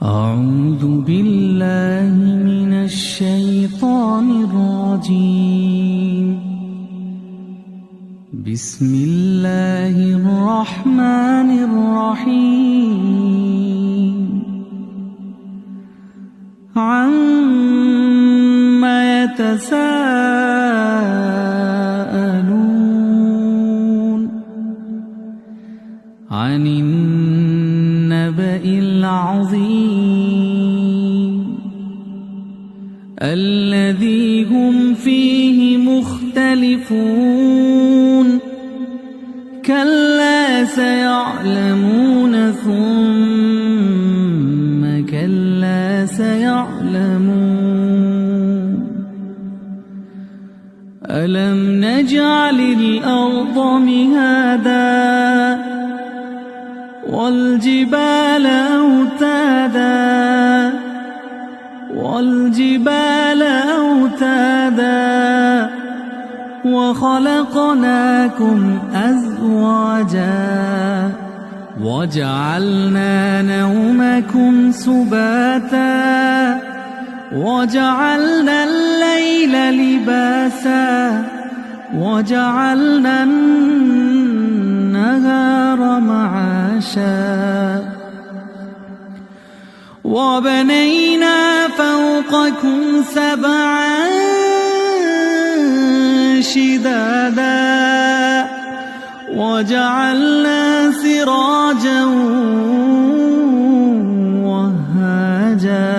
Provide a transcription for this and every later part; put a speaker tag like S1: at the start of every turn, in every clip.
S1: أعوذ بالله من الشيطان الرجيم. بسم الله الرحمن الرحيم. عما يتساءلون عن النبأ العظيم الذي هم فيه مختلفون كلا سيعلمون ثم كلا سيعلمون ألم نجعل الأرض مهادا والجبال أوتادا وخلقناكم أزواجا وجعلنا نومكم سباتا وجعلنا الليل لباسا وجعلنا النهار معاشا وبنينا فوقكم سبعا شدادا وجعلنا سراجا وهاجا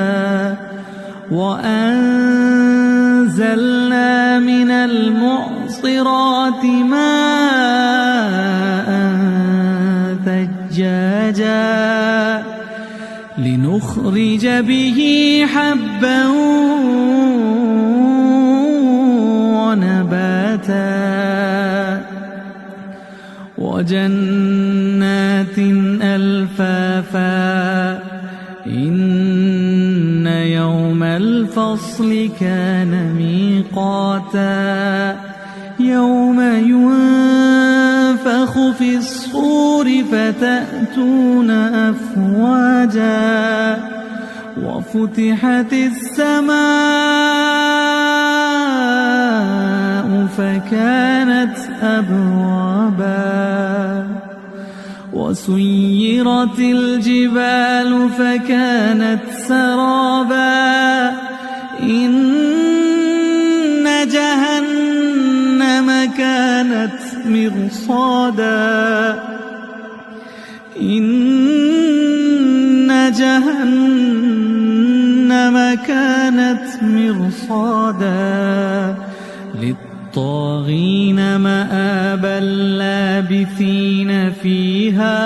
S1: وأنزلنا من المعصرات ماء ثجاجا لنخرج به حبا ونباتا وجنات ألفافا إن يوم الفصل كان ميقاتا يوم ينفخ في الصور فتأتون أفواجا وفتحت السماء فكانت أبوابا وسيرت الجبال فكانت سرابا إن جهنم كانت مرصادا إن جهنم كانت مرصادا للطاغين مآبا لابثين فيها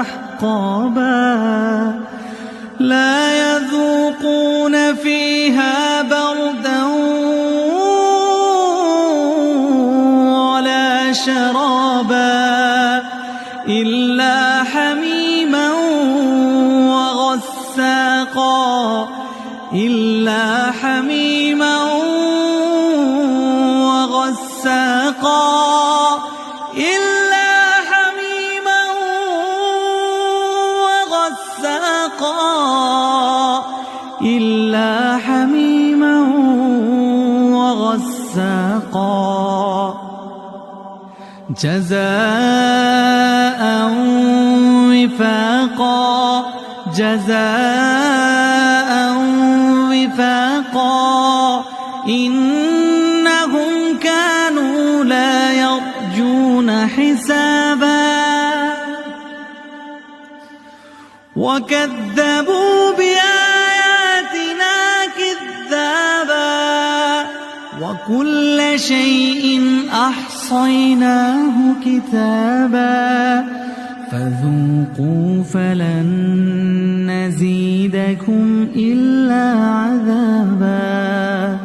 S1: أحقابا لا يذوقون فيها بردا ولا شرابا إلا حميما وغساقا إلا حميما وغساقا إلا حميما وغساقا إلا حميما وغساقا جزاء وفاقا جزاء وفاقا إنهم كانوا لا يرجون حسابا وكذبوا بآياتنا كذابا وكل شيء أحصيناه كتابا فذوقوا فلن نزيدكم إلا عذابا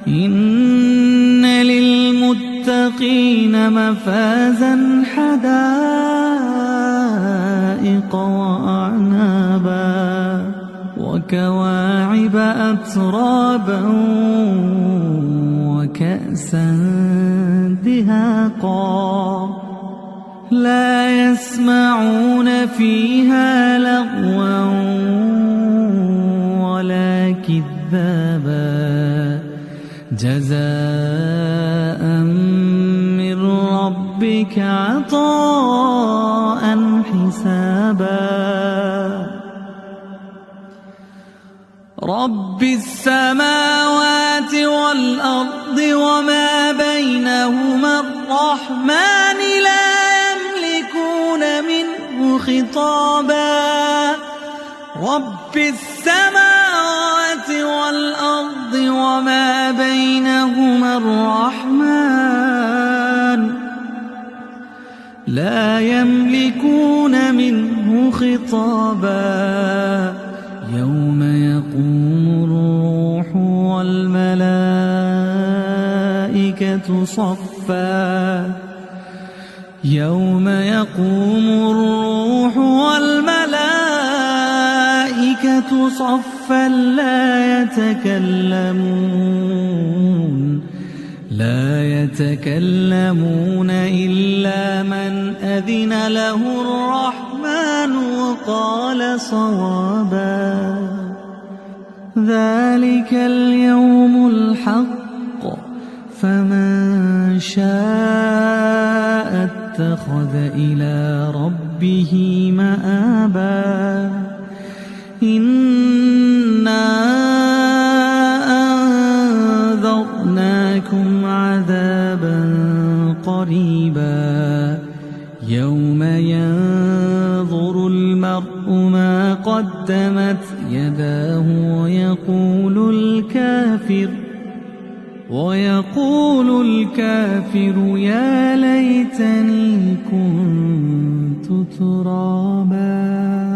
S1: إن للمتقين مفازا حدائق وأعنابا وكواعب أترابا وكأسا دهاقا لا يسمعون فيها لغوا ولا كذابا جزاء من ربك عطاء حسابا رب السماوات والأرض وما بينهما الرحمن لا يملكون منه خطابا رب السماوات والأرض وما بينهما الرحمن لا يملكون منه خطابا يوم يقوم الروح والملائكة صفا يوم يقوم الروح والملائكة صفا لا يتكلمون إلا من أذن له الرحمن وقال صوابا ذلك اليوم الحق فمن شاء اتخذ إلى ربه مآبا إنا أنذرناكم عذابا قريبا يوم ينظر المرء ما قدمت يداه ويقول الكافر يا ليتني كنت ترابا